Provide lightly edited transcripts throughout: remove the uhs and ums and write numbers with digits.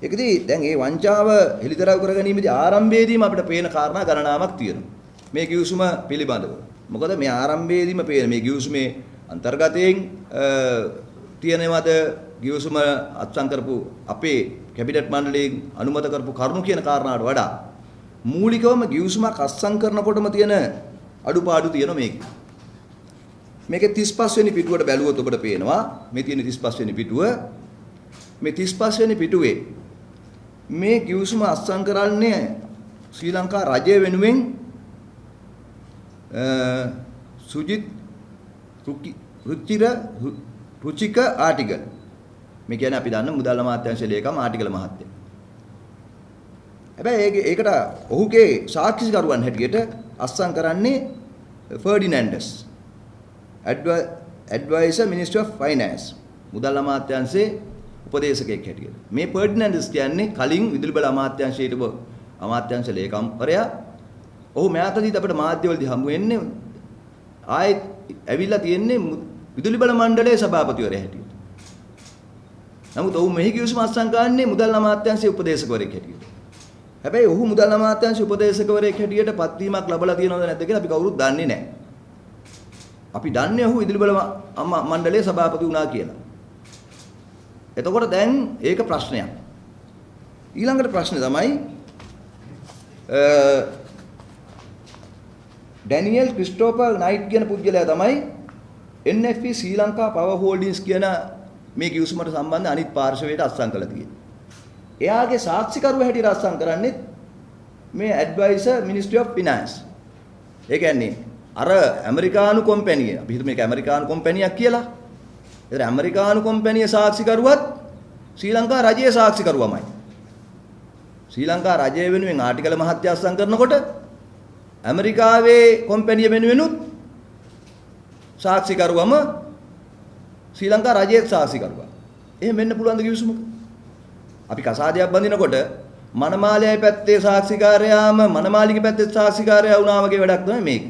ඒකදී දැන් මේ වංචාව හෙළිදරව් කර ගැනීමේදී ආරම්භයේදීම අපිට පේන කාරණා ගණනාවක් තියෙනවා. මේ ගිවිසුම පිළිබඳව. මොකද මේ ආරම්භයේදීම පේන මේ ගිවිසුමේ අන්තර්ගතයෙන් තියෙනවද ගිවිසුම අත්සන් කරපු අපේ කැබිනට් මණ්ඩලයෙන් අනුමත කරපු කරුණු කියන කාරණාවට වඩා මූලිකවම ගිවිසුමක් අත්සන් කරනකොටම තියෙන අඩුපාඩු තියෙනවා මේක. මේකේ 35 වෙනි පිටුවට බැලුවොත් ඔබට පේනවා මේ තියෙන 35 වෙනි පිටුව මේ 35 වෙනි පිටුවේ මේ ගිවිසුම අත්සන් කරන්නේ ශ්‍රී ලංකා රජය වෙනුවෙන් සුජිත් රුචික ආටිගල් මේ කියන්නේ අපි දන්න මුදල් අමාත්‍යාංශ ලේකම් ආටිගල් මහත්තයා. හැබැයි ඒකට ඔහුගේ සාක්ෂිකරුවන් හැටියට අත්සන් කරන්නේ ෆර්ඩිනැන්ඩස් ඇඩ්වයිසර් මිනිස්ට්‍රි ඔෆ් ෆයිනෑන්ස් මුදල් අමාත්‍යාංශයේ උපදේශකයෙක් හැටියට. මේ ෆර්ඩිනැන්ඩස් කියන්නේ කලින් විදුලි බල අමාත්‍යාංශයට අමාත්‍යාංශ ලේකම්වරයා. ඔහු මෑතකදී අපිට මාධ්‍යවලදී හමු වෙන්නේ ආයෙත් ඇවිල්ලා තියෙන්නේ විදුලි බල මණ්ඩලයේ සභාපතිවරයා හැටියට. නමුත් ඔහු මෙහි ගිවිසුම අත්සන් කරන්නේ මුදල් අමාත්‍යාංශයේ උපදේශකවරයෙක් හැටියට. හැබැයි ඔහු මුදල් අමාත්‍යාංශයේ උපදේශකවරයෙක් හැටියට පත්වීමක් ලැබලා තියෙනවද නැද්ද කියලා අපි කවුරුත් දන්නේ නැහැ. අපි දන්නේ ඔහු විදුලි බල මණ්ඩලයේ සභාපති වුණා කියලා. එතකොට දැන් ඒක ප්‍රශ්නයක්. ඊළඟට ප්‍රශ්නේ තමයි ඩැනියල් ක්‍රිස්ටෝෆර් නයිට් කියන පුද්ගලයා තමයි NFE ශ්‍රී ලංකා පවර් හෝල්ඩින්ග්ස් කියන මේ ගිවිසුමට සම්බන්ධ අනිත් පාර්ශවයට අත්සන් කළා තියෙන්නේ. එයාගේ සාක්ෂිකරුවා හැටියට අත්සන් කරන්නේ මේ ඇඩ්වයිසර් මිනිස්ට්‍රි ඔෆ් ෆිනෑන්ස්. ඒ කියන්නේ අර ඇමරිකානු කම්පැනි අපි හිතමු මේක ඇමරිකානු කම්පැනියක් කියලා. ඒතර ඇමරිකානු කම්පැනියේ සාක්ෂිකරුවත් ශ්‍රී ලංකා රජයේ සාක්ෂිකරුවමයි. ශ්‍රී ලංකා රජය වෙනුවෙන් ආටිගල මහත්තයා අත්සන් කරනකොට ඇමරිකාවේ කම්පැනිය වෙනුවෙනුත් සාක්ෂිකරුවම ශ්‍රී ලංකා රජයේ සාක්ෂිකරුවා. එහෙම වෙන්න පුළුවන් ද ගිවිසුමක? අපි කසාදයක් බඳිනකොට මනමාලයයි පැත්තේ සාක්ෂිකාරයාම මනමාලිගේ පැත්තේ සාක්ෂිකාරයා වුණා වගේ වැඩක් තමයි මේක.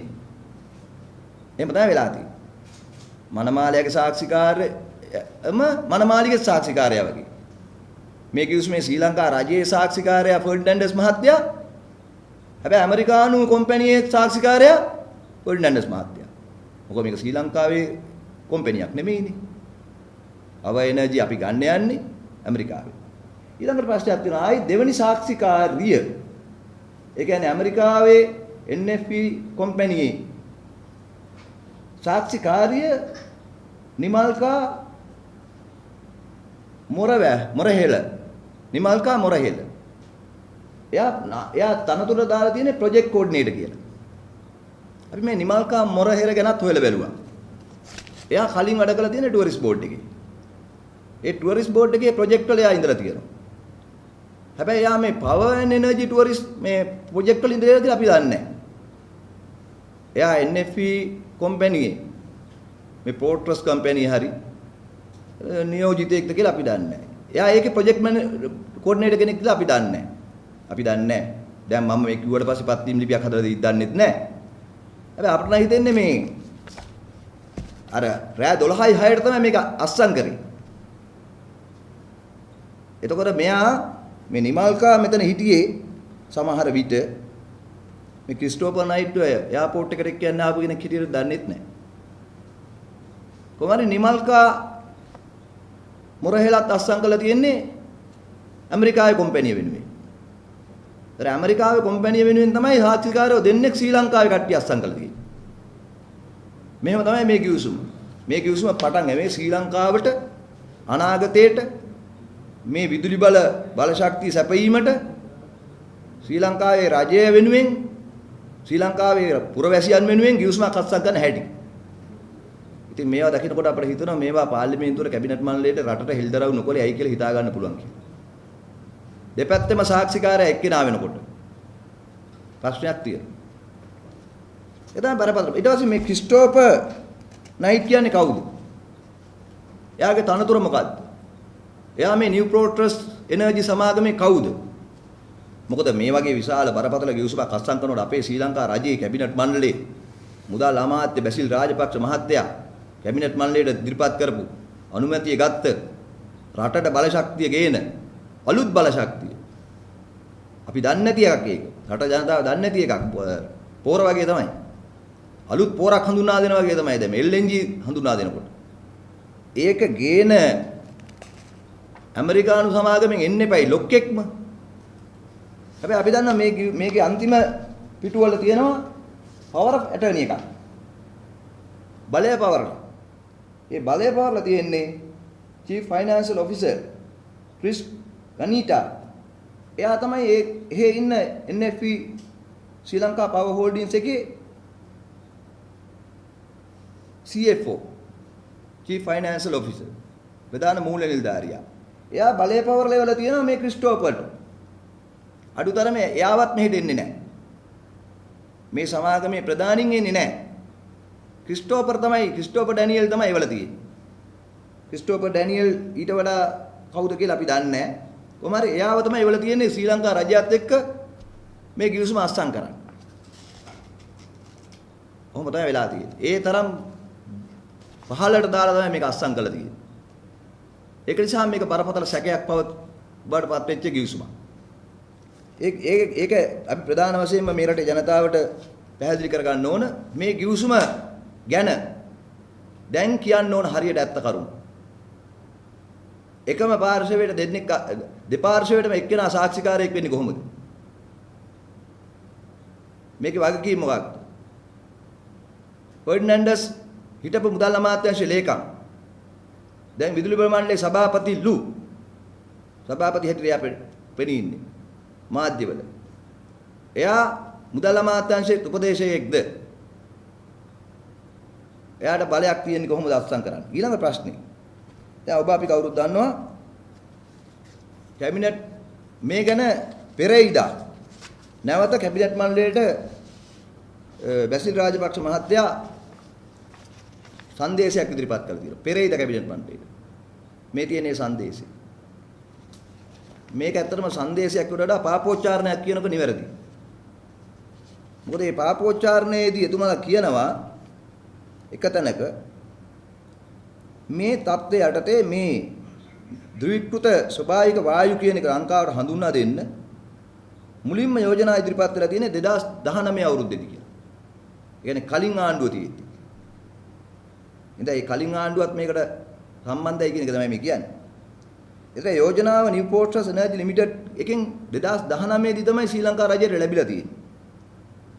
එහෙම තමයි වෙලා තියෙන්නේ. මනමාලයාගේ සාක්ෂිකාරයම මනමාලිගේ සාක්ෂිකාරයා වගේ. මේ ගිවිසුමේ ශ්‍රී ලංකා රජයේ සාක්ෂිකාරයා ෆර්ඩිනැන්ඩස් මහත්තයා. හැබැයි ඇමරිකානු කම්පැනියේ සාක්ෂිකාරයා ෆර්ඩිනැන්ඩස් මහත්තයා. මොකද මේක ශ්‍රී ලංකාවේ කම්පැනියක් නෙමෙයිනේ. අව එනර්ජි අපි ගන්න යන්නේ ඇමරිකාවේ. ඊළඟට ප්‍රශ්නයක් තියෙනවා ආයි දෙවෙනි සාක්ෂිකාරිය. ඒ කියන්නේ ඇමරිකාවේ NFE කම්පැනියේ සාක්ෂිකාරිය නිමල්කා මොරහෙල. නිමල්කා මොරහෙල. එයා තනතුර දාලා තියෙන්නේ ප්‍රොජෙක්ට් කෝඩිනේටර් කියලා. අපි මේ නිමල්කා මොරහෙල ගැනත් හොයලා බැලුවා. එයා කලින් වැඩ කරලා තියෙන ටුවරිස්ට් බෝඩ් එකේ. ඒ ටුවරිස්ට් බෝඩ් එකේ ප්‍රොජෙක්ට් වල එයා ඉඳලා තියෙනවා. හැබැයි එයා මේ පවර් ඇන්ඩ් එනර්ජි ටුවරිස්ට් මේ ප්‍රොජෙක්ට් වල ඉඳලා කියලා අපි දන්නේ නැහැ. එයා NFE කම්පැනියේ මේ පෝර්ට්‍රස් කම්පැනි හරි නියෝජිතයෙක්ද කියලා අපි දන්නේ නැහැ. එයා ඒකේ ප්‍රොජෙක්ට් කෝඩිනේටර් කෙනෙක් කියලා අපි දන්නේ නැහැ. අපි දන්නේ නැහැ. දැන් මම මේ කිව්වට පස්සේ පත්වීම් ලිපියක් හදලා දන්නෙත් නැහැ. හැබැයි අපිට නම් හිතෙන්නේ මේ අර රෑ 12යි 6ට තමයි මේක අස්සම් කරේ. එතකොට මෙයා මේ නිමල්කා මෙතන හිටියේ සමහර විට මේ ක්‍රිස්ටෝෆර් නයිට් එයාපෝට් එකට එක්ක යන්න ආපු කෙනෙක් හිටියට දන්නෙත් නැහැ. කොහොමද නිමල්කා මොරහෙලත් අස්සම් කරලා තියෙන්නේ ඇමරිකාවේ කම්පැනි වෙනුවෙන්. ඒතර ඇමරිකාවේ කම්පැනි වෙනුවෙන් තමයි සාක්ෂිකාරයෝ දෙන්නෙක් ශ්‍රී ලංකාවේ කට්ටිය අස්සම් කරලා තියෙන්නේ. මෙහෙම තමයි මේ ගිවිසුම. මේ ගිවිසුම පටන් ගන්නේ ශ්‍රී ලංකාවට අනාගතයට මේ විදුලි බල ශක්තිය සැපයීමට ශ්‍රී ලංකාවේ රජය වෙනුවෙන් ශ්‍රී ලංකාවේ පුරවැසියන් වෙනුවෙන් ගිවිසුමක් අත්සන් කරන හැටි. ඉතින් මේවා දකිනකොට අපිට හිතෙනවා මේවා පාර්ලිමේන්තුවේ කැබිනට් මණ්ඩලයට රටට හෙළිදරව් නොකළේ ඇයි කියලා හිතා ගන්න පුළුවන් කියලා. දෙපැත්තෙම සාක්ෂිකාරය එක්කිනා වෙනකොට ප්‍රශ්නයක් තියෙනවා. ඒ තමයි බරපතල. ඊට පස්සේ මේ ක්‍රිස්ටෝෆර් නයිට් කියන්නේ කවුද? එයාගේ තනතුර මොකද්ද? එයා මේ නිව් ප්‍රෝට්‍රස් එනර්ජි සමාගමේ කවුද? මොකද මේ වගේ විශාල බරපතල ගිවිසුමක් අත්සන් කරනකොට අපේ ශ්‍රී ලංකා රජයේ කැබිනට් මණ්ඩලයේ මුදල් අමාත්‍ය බැසිල් රාජපක්ෂ මහත්තයා කැබිනට් මණ්ඩලයට ඉදිරිපත් කරපු අනුමැතිය ගත්ත රටට බලශක්තිය ගේන අලුත් බල ශක්තිය. අපි දන්නේ නැති එකක් ඒක. රට ජනතාව දන්නේ නැති එකක්. පෝර වගේ තමයි. අලුත් පෝරක් හඳුනා දෙනවා වගේ තමයි දැන් LNG හඳුනා දෙනකොට. ඒක ගේන ඇමරිකානු සමාගමෙන් එන්න එපයි ලොක්ෙක්ම. හැබැයි අපි දන්නා මේකේ අන්තිම පිටුවල තියෙනවා power of attorney එකක්. බලය පවරලා. ඒ බලය පවරලා තියෙන්නේ chief financial officer ක්‍රිස් ගනීටා. එයා තමයි එහෙ ඉන්න NFE ශ්‍රී ලංකා power holdings එකේ CFO chief financial officer ප්‍රධාන මූල්‍ය නිලධාරියා. එයා බලය පවරලා ඉවලා තියෙනවා මේ ක්‍රිස්ටෝපර්ට. අඩුතරමේ එයාවත් මෙහෙට එන්නේ නැහැ. මේ සමාගමේ ප්‍රධානින් එන්නේ නැහැ. ක්‍රිස්ටෝපර් ඩැනියෙල් තමයි ඉවලා තියෙන්නේ. ක්‍රිස්ටෝපර් ඩැනියෙල් ඊට වඩා කවුද කියලා අපි දන්නේ නැහැ. කොහොම හරි එයාව තමයි ඉවලා තියෙන්නේ ශ්‍රී ලංකා රජයත් එක්ක මේ ගිවිසුම අත්සන් කරන්න. කොහොම තමයි වෙලා තියෙන්නේ. ඒ තරම් පහළට දාලා තමයි මේක අත්සන් කළා තියෙන්නේ. ඒක නිසා මේක බරපතල සැකයක් බවටපත් වෙච්ච ගිවිසුමක්. ඒක අපි ප්‍රධාන වශයෙන්ම මේ රටේ ජනතාවට පැහැදිලි කරගන්න ඕන මේ ගිවිසුම ගැන දැන් කියන්න ඕන හරියට ඇත්ත කරුණු. එකම පාර්ශවයට දෙපාර්ශවයටම එක්කෙනා සාක්ෂිකාරයෙක් වෙන්නේ කොහොමද? මේකේ වගකීම මොකක්ද? ෆර්ඩිනැන්ඩස් හිටපු මුදල් අමාත්‍යාංශයේ ලේකම්. දැන් විදුලි බල මණ්ඩලයේ සභාපති හැටියට එයා පෙනී ඉන්නේ මාධ්‍යවල. එයා මුදල් අමාත්‍යාංශයේ උපදේශකයෙක්ද? එයාට බලයක් තියෙන්නේ කොහොමද අත්සන් කරන්නේ? ඊළඟ ප්‍රශ්නේ. දැන් ඔබ අපි කවුරුත් දන්නවා කැබිනට් මේ ගැන පෙරේයිදා නැවත කැබිනට් මණ්ඩලයට බැසිල් රාජපක්ෂ මහත්තයා සංදේශයක් ඉදිරිපත් කළා කියලා. පෙරේයිදා කැබිනට් මණ්ඩලයට. මේ තියෙන සංදේශය. මේක ඇත්තටම සංදේශයක් වඩා පාපෝච්චාරණයක් කියනක නිවැරදි. මොකද මේ පාපෝච්චාරණයේදී එතුමාලා කියනවා එක තැනක මේ தත්ත්වය යටතේ මේ ද්විකෘත ස්වභාවික වායු කියන එක ලංකාවට හඳුන්වා දෙන්න මුලින්ම යෝජනා ඉදිරිපත් වෙලා තියෙන්නේ 2019 අවුරුද්දේදී කියලා. ඒ කියන්නේ කලින් ආණ්ඩුව තියෙද්දි. ඉතින් ඒ කලින් ආණ්ඩුවත් මේකට සම්බන්ධයි කියන එක තමයි මේ කියන්නේ. ඒතර යෝජනාව නිව් පෝස්ටර්ස් එනර්ජි ලිමිටඩ් එකෙන් 2019 දී තමයි ශ්‍රී ලංකා රජයට ලැබිලා තියෙන්නේ.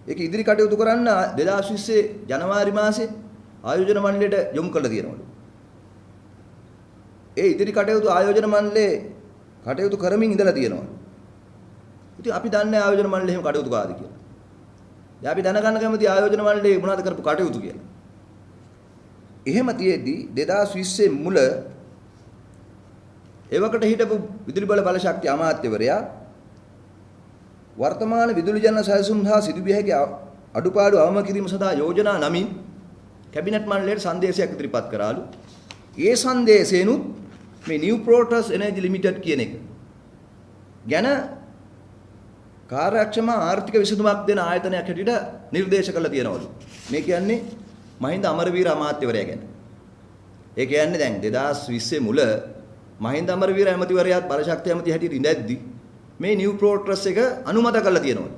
ඒක ඉදිරි කටයුතු කරන්න 2020 ජනවාරි මාසේ ආයෝජන මණ්ඩලයට යොමු කළා තියෙනවලු. ඒ ඉදිරි කටයුතු ආයෝජන මණ්ඩලයේ කටයුතු කරමින් ඉඳලා තියෙනවා. ඉතින් අපි දන්නේ ආයෝජන මණ්ඩලය එහෙම කටයුතු කරාද කියලා. දැන් අපි දැනගන්න කැමති ආයෝජන මණ්ඩලයේ මොනවද කරපු කටයුතු කියලා. එහෙම තියෙද්දි 2020 මුල එවකට හිටපු විදුලි බල ශක්ති අමාත්‍යවරයා වර්තමාන විදුලි ජන සැලසුම් හා සිදුවිය හැකි අඩුපාඩු අවම කිරීම සඳහා යෝජනා නමින් කැබිනට් මණ්ඩලයට සංදේශයක් ඉදිරිපත් කරාලු. ඒ සංදේශේනුත් මේ නිව් පෝස්ටර්ස් එනර්ජි ලිමිටඩ් කියන එක ගැන කාර්යක්ෂම ආර්ථික විසඳුමක් දෙන ආයතනයක් හැටියට නිර්දේශ කළා තියෙනවලු. මේ කියන්නේ මහින්ද අමරවීර අමාත්‍යවරයා ගැන. ඒ කියන්නේ දැන් 2020 මුල මහින්ද අමරවීර ඇමතිවරයාත් බලශක්ති ඇමති හැටියට ඉඳද්දි මේ නිව් පෝස්ටර්ස් එක අනුමත කරලා තියෙනවලු.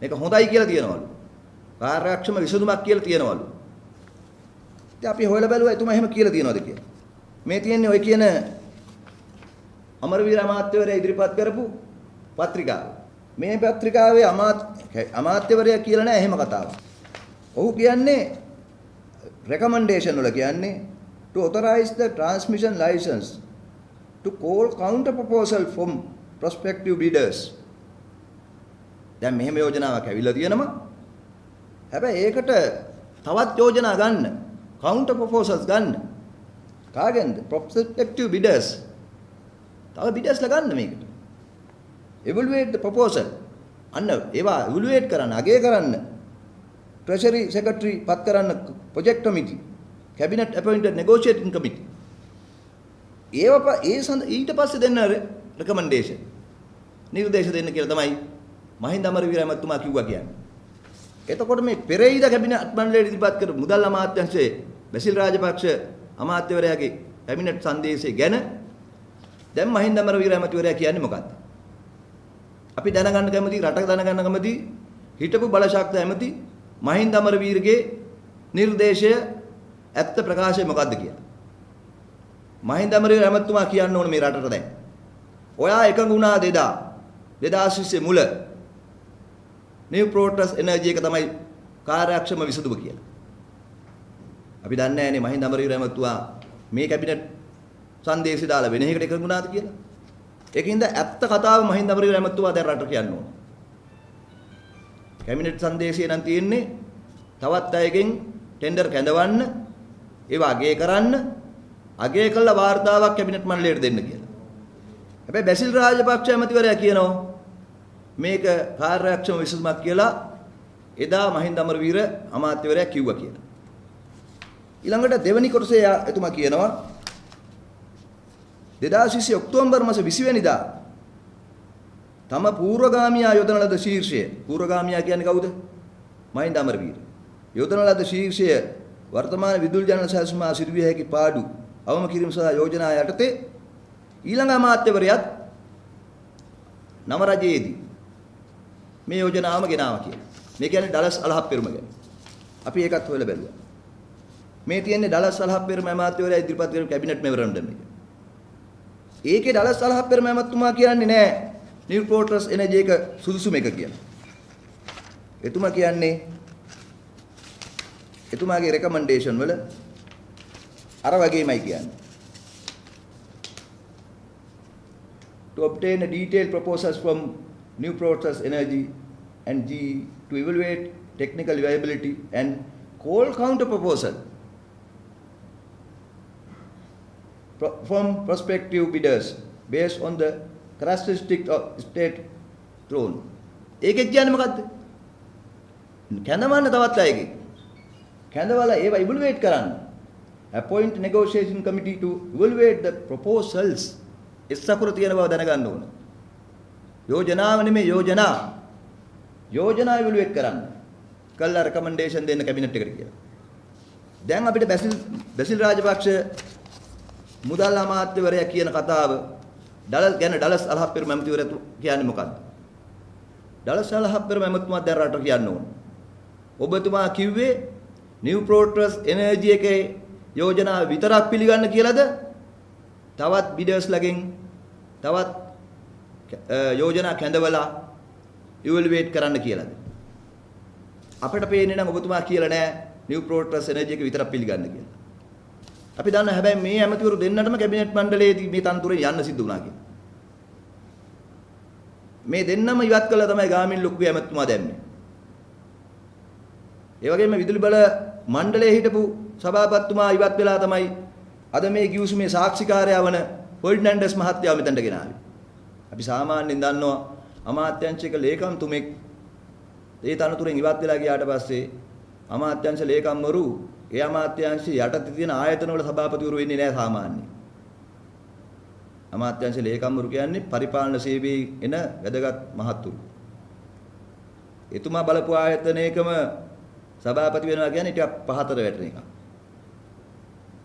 මේක හොඳයි කියලා තියෙනවලු. කාර්යක්ෂම විසඳුමක් කියලා තියෙනවලු. ඉතින් අපි හොයලා බැලුවා එතුමා එහෙම කියලා තියෙනවද කියලා. මේ තියෙන්නේ ඔය කියන අමරවීර අමාත්‍යවරයා ඉදිරිපත් කරපු පත්‍රිකාව. මේ පත්‍රිකාවේ අමාත්‍යවරයා කියලා නෑ එහෙම කතාවක්. ඔහු කියන්නේ recommendation වල කියන්නේ to authorize the transmission license to call counter proposal from prospective bidders. දැන් මෙහෙම යෝජනාවක් ඇවිල්ලා තියෙනවා. හැබැයි ඒකට තවත් යෝජනා ගන්න, counter proposals ගන්න. කාගෙන්ද? prospective bidders. තව bidders ලා ගන්න මේකට. evaluate the proposal. අන්න ඒවා evaluate කරන්න, අගය කරන්න. treasury secretary පත් කරන්න project committee. cabinet appointed negotiating committee. ඊට පස්සේ දෙන්න recommendation. නිර්දේශ දෙන්න කියලා තමයි මහින්ද අමරවීර මහත්මයා කිව්වා කියන්නේ. එතකොට මේ පෙරේයිද කැබිනට් මණ්ඩලයට ඉදිරිපත් කරපු මුදල් අමාත්‍යාංශයේ බැසිල් රාජපක්ෂ අමාත්‍යවරයාගේ කැබිනට් සංදේශය ගැන දැන් මහින්ද අමරවීර ඇමතිවරයා කියන්නේ මොකක්ද? අපි දැනගන්න කැමති රට දැනගන්න කැමති හිටපු බලශක්ති ඇමති මහින්ද අමරවීරගේ නිර්දේශය ඇත්ත ප්‍රකාශය මොකක්ද කියලා. මහින්ද අමරවීර ඇමතුමා කියන්න ඕන මේ රටට දැන්. ඔයා එකඟ වුණා 2020 මුල නිව් ප්‍රෝටස් එනර්ජි එක තමයි කාර්යක්ෂම විසඳුම කියලා. අපි දන්නේ නැහැනේ මහින්ද අමරවීර ඇමතුමා මේ කැබිනට් සංදේශය දාලා වෙන එකකට එකඟ වුණාද කියලා. ඒකින්ද ඇත්ත කතාව මහින්ද අමරවීර ඇමතුමා දැන් රට කියන්න ඕන. කැබිනට් සංදේශය නම් තියෙන්නේ තවත් අයගෙන් ටෙන්ඩර් කැඳවන්න, ඒව අගය කරන්න, අගය කළ වාර්තාවක් කැබිනට් මණ්ඩලයට දෙන්න කියලා. හැබැයි බැසිල් රාජපක්ෂ ඇමතිවරයා කියනවා මේක කාර්යක්ෂම විසඳුමක් කියලා එදා මහින්ද අමරවීර අමාත්‍යවරයා කිව්වා කියලා. ඊළඟට දෙවනි කොටසේ එතුමා කියනවා 2020 ඔක්තෝබර් මාස 20 වෙනිදා තම පූර්වගාමියා යොදන ලද ශීර්ෂය, පූර්වගාමියා කියන්නේ කවුද? මහින්ද අමරවීර. යොදන ලද ශීර්ෂය වර්තමාන විදුලි ජනන සැලසුමා සිදුවිය හැකි පාඩු අවම කිරීම සඳහා යෝජනා යටතේ ඊළඟ අමාත්‍යවරයාත් නව රජයේදී මේ යෝජනාවම ගෙනාවා කියලා. මේ කියන්නේ ඩලස් අලහප්පෙරුම ගැන. අපි ඒකත් හොයලා බැලුවා. මේ තියෙන්නේ ඩලස් අලහප්පෙරුම අමාත්‍යවරයා ඉදිරිපත් කරන කැබිනට් මෙමොරන්ඩම් එක. ඒකේ ඩලස් අලහප්පෙරුම අමාත්‍යතුමා කියන්නේ නෑ නිව් ප්‍රෝටස් එනර්ජි එක සුදුසුම එක කියලා. එතුමා කියන්නේ එතුමාගේ රෙකමෙන්ඩේෂන් වල අර වගේමයි කියන්නේ. To obtain a detailed proposals from New Protos Energy and GE to evaluate technical viability and call counter proposal from prospective bidders based on the characteristics of state throne. ඒකෙත් කියන්නේ මොකද්ද? කැඳවන්න තවත් අයගේ. කැඳවලා ඒව evaluate කරන්න. Appoint negotiation committee to evaluate the proposals. ඉස්සකුර තියෙන බව දැනගන්න ඕන. යෝජනාව නෙමෙයි යෝජනා. යෝජනා ඉවලුවේට් කරන්න. කළා රෙකමෙන්ඩේෂන් දෙන්න කැබිනට් එකට කියලා. දැන් අපිට බැසිල් රාජපක්ෂ මුදල් අමාත්‍යවරයා කියන කතාව ඩලස් අලහප්පෙරුම ඇමතිවරයා කියන්නේ මොකද්ද? ඩලස් අලහප්පෙරුම ඇමතුමා දැන් රට කියන්න ඕන. ඔබතුමා කිව්වේ නිව් ප්‍රෝටස් එනර්ජි එකේ යෝජනාව විතරක් පිළිගන්න කියලාද? තවත් බිඩර්ස්ලගෙන් තවත් යෝජනා කැඳවලා ඉවලුවේට් කරන්න කියලාද? අපිට පේන්නේ නම් ඔබතුමා කියලා නෑ නිව් ප්‍රෝටස් එනර්ජි එක විතරක් පිළිගන්න කියලා. අපි දන්නවා හැබැයි මේ ඇමතිවරු දෙන්නටම කැබිනට් මණ්ඩලයේදී මේ තනතුරෙන් යන්න සිද්ධ වුණා කියලා. මේ දෙන්නම ඉවත් කළා තමයි ගාමිණී ලොක්කු ඇමතුමා දැම්මේ. ඒ වගේම විදුලි බල මණ්ඩලයේ හිටපු සභාපතිතුමා ඉවත් වෙලා තමයි අද මේ කිව්සුමේ සාක්ෂිකාරයා වන ෆර්ඩිනැන්ඩස් මහත්තයා මෙතනට ගෙනාවේ. අපි සාමාන්‍යයෙන් දන්නවා අමාත්‍යාංශික ලේකම්තුමෙක් ඒ තනතුරෙන් ඉවත් වෙලා ගියාට පස්සේ අමාත්‍යාංශ ලේකම්වරු ඒ අමාත්‍යාංශය යටතේ තියෙන ආයතනවල සභාපතිවරු වෙන්නේ නැහැ සාමාන්‍යයෙන්. අමාත්‍යාංශ ලේකම්වරු කියන්නේ පරිපාලන සේවයේ එන වැදගත් මහත්තුරු. එතුමා බලපු ආයතනයකම සභාපති වෙනවා කියන්නේ ටිකක් පහතට වැටෙන එකක්.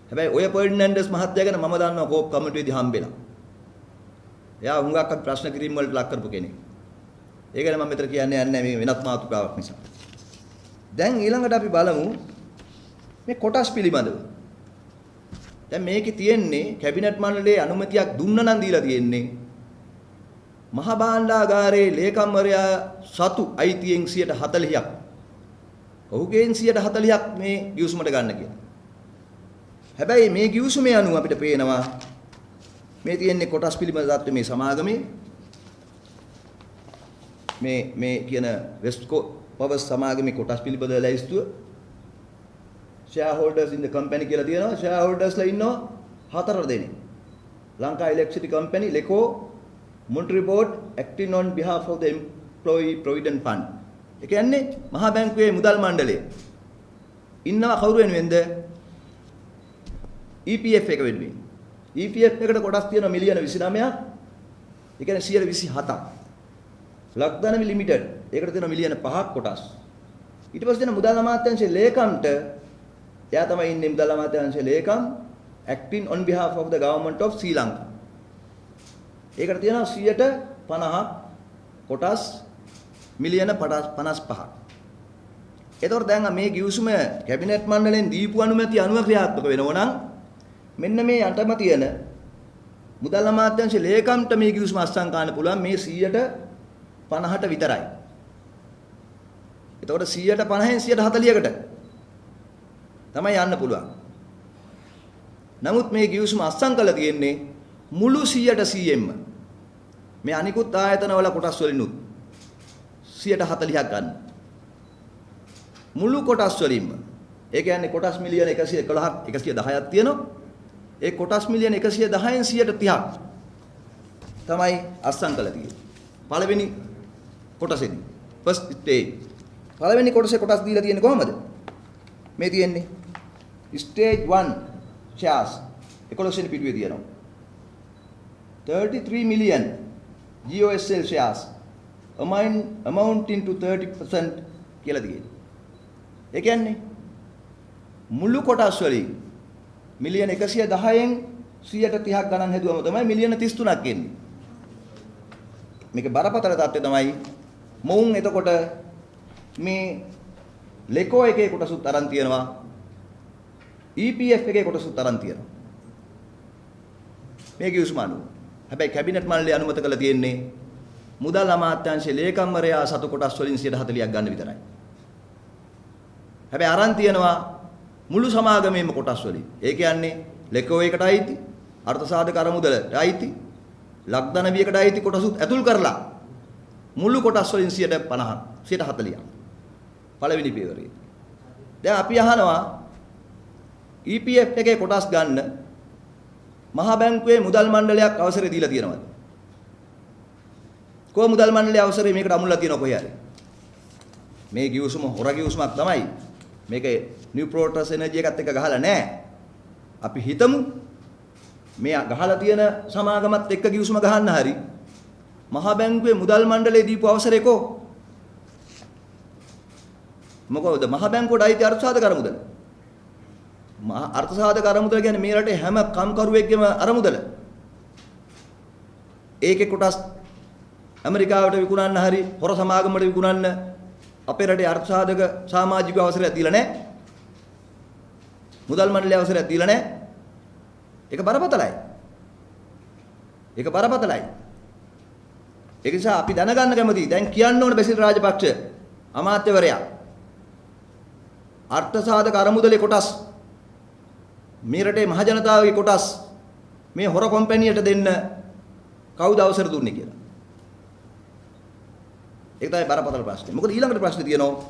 හැබැයි ඔය ෆර්ඩිනැන්ඩස් මහත්තයා ගැන මම දන්නවා කෝප් කමිටුවේදී හම්බෙලා. එයා හුඟක් ප්‍රශ්න කිරීම වලට ලක් කරපු කෙනෙක්. ඒ ගැන මම මෙතන කියන්නේ නැහැ මේ වෙනත් මාතෘකාවක් නිසා. දැන් ඊළඟට අපි බලමු මේ කොටස් පිළිබඳව. දැන් මේකේ තියෙන්නේ කැබිනට් මණ්ඩලයේ අනුමැතියක් දුන්න නම් දීලා තියෙන්නේ මහ භාණ්ඩාගාරයේ ලේකම්වරයා සතු අයිතියෙන් 40%ක්. ඔහුගෙන් 40%ක් මේ ගිවිසුමට ගන්න කියලා. හැබැයි මේ ගිවිසුමේ අනුව අපිට පේනවා මේ තියෙන්නේ කොටස් පිළිබඳ தත්ත්වය මේ සමාගමේ මේ කියන වෙස්කෝ පවර්ස් සමාගමේ කොටස් පිළිබඳ ලැයිස්තුව shareholders in the company කියලා තියෙනවා. shareholdersලා ඉන්නවා 4 දෙනෙක්. Lanka electricity company, LECO, monetary board acting on behalf of the employee provident fund. ඒ කියන්නේ මහා බැංකුවේ මුදල් මණ්ඩලය ඉන්නවා කවුරු වෙනුවෙන්ද? EPF එක වෙනුවෙන්. EPF එකට කොටස් තියෙනවා මිලියන 29ක්. ඒ කියන්නේ 127ක්. ලක්ධනවි ලිමිටඩ් ඒකට තියෙනවා මිලියන 5ක් කොටස්. ඊට පස්සේ තියෙන මුදල් අමාත්‍යාංශයේ ලේකම්ට එයා තමයි ඉන්නේ මුදල් අමාත්‍යාංශයේ ලේකම් acting on behalf of the government of Sri Lanka. ඒකට තියෙනවා 50ක් කොටස් මිලියන 55ක්. එතකොට දැන් මේ ගිවිසුම කැබිනට් මණ්ඩලයෙන් දීපු අනුමැතිය අනුව ක්‍රියාත්මක වෙනව නම් මෙන්න මේ යටම තියෙන මුදල් අමාත්‍යාංශ ලේකම්ට මේ ගිවිසුම අත්සන් ගන්න පුළුවන් මේ 50ට විතරයි. එතකොට 50න් 140කට තමයි යන්න පුළුවන්. නමුත් මේ ගිවිසුම අත්සන් කළ තියෙන්නේ මුළු 100%ෙන්ම. මේ අනිකුත් ආයතනවල කොටස් වලිනුත් 140ක් ගන්න. මුළු කොටස් වලින්ම. ඒ කියන්නේ කොටස් මිලියන 111ක් 110ක් තියෙනවා. ඒ කොටස් මිලියන 110න් 130ක් තමයි අත්සන් කළ තියෙන්නේ. පළවෙනි කොටසේදී ෆස්ට් ස්ටේජ්. පළවෙනි කොටසේ කොටස් දීලා තියෙන්නේ කොහමද? මේ තියෙන්නේ ස්ටේජ් 1 shares 11 වෙනි පිටුවේ තියෙනවා. 33 million GOSL shares amounting to 30% කියලා තියෙනවා. ඒ කියන්නේ මුළු කොටස් වලින් මිලියන 110න් 130ක් ගණන් හැදුවම තමයි මිලියන 33ක් එන්නේ. මේක බරපතල තත්ත්වය තමයි මොවුන් එතකොට මේ ලෙකෝ එකේ කොටසුත් අරන් තියනවා EPF එකේ කොටසුත් අරන් තියනවා. මේ ගිවිසුම අනුව. හැබැයි කැබිනට් මණ්ඩලය අනුමත කළ තියෙන්නේ මුදල් අමාත්‍යාංශයේ ලේකම්වරයා සතු කොටස් වලින් 140ක් ගන්න විතරයි. හැබැයි අරන් තියනවා මුළු සමාගමේම කොටස් වලින්. ඒ කියන්නේ ලෙකෝ එකට අයිති, අර්ථසාධක අරමුදලට අයිති, ලක්ධනවියකට අයිති කොටසුත් ඇතුල් කරලා මුළු කොටස් වලින් 50ක් 140ක්. පළවෙනි පියවරේ. දැන් අපි අහනවා EPF එකේ කොටස් ගන්න මහා බැංකුවේ මුදල් මණ්ඩලයක් අවසරය දීලා තියෙනවද? කොහොම මුදල් මණ්ඩලයේ අවසරය මේකට අමුල්ලා තියෙනව කොහේ හරි? මේ ගිවිසුම හොර ගිවිසුමක් තමයි. මේක නිව් ප්‍රෝටස් එනර්ජි එකත් එක්ක ගහලා නැහැ. අපි හිතමු මේ ගහලා තියෙන සමාගමත් එක්ක ගිවිසුම ගහන්න හරි මහා බැංකුවේ මුදල් මණ්ඩලයේ දීපු අවසරේ කො? මොකද මහා බැංකුවට අයිති අර්ථසාධක අරමුදල. අර්ථසාධක අරමුදල කියන්නේ මේ රටේ හැම කම්කරුවෙක්ගේම අරමුදල. ඒකේ කොටස් ඇමරිකාවට විකුණන්න හරි හොර සමාගමකට විකුණන්න අපේ රටේ අර්ථසාධක සමාජික අවසරයක් දීලා නැහැ. මුදල් මණ්ඩලයේ අවසරයක් දීලා නැහැ. ඒක බරපතලයි. ඒක බරපතලයි. ඒ නිසා අපි දැනගන්න කැමතියි දැන් කියන්න ඕන බැසිල් රාජපක්ෂ අමාත්‍යවරයා අර්ථසාධක අරමුදලේ කොටස් මේ රටේ මහ ජනතාවගේ කොටස් මේ හොර කම්පැනියට දෙන්න කවුද අවසර දුන්නේ කියලා. ඒක තමයි බරපතල ප්‍රශ්නේ. මොකද ඊළඟට ප්‍රශ්නේ තියෙනවා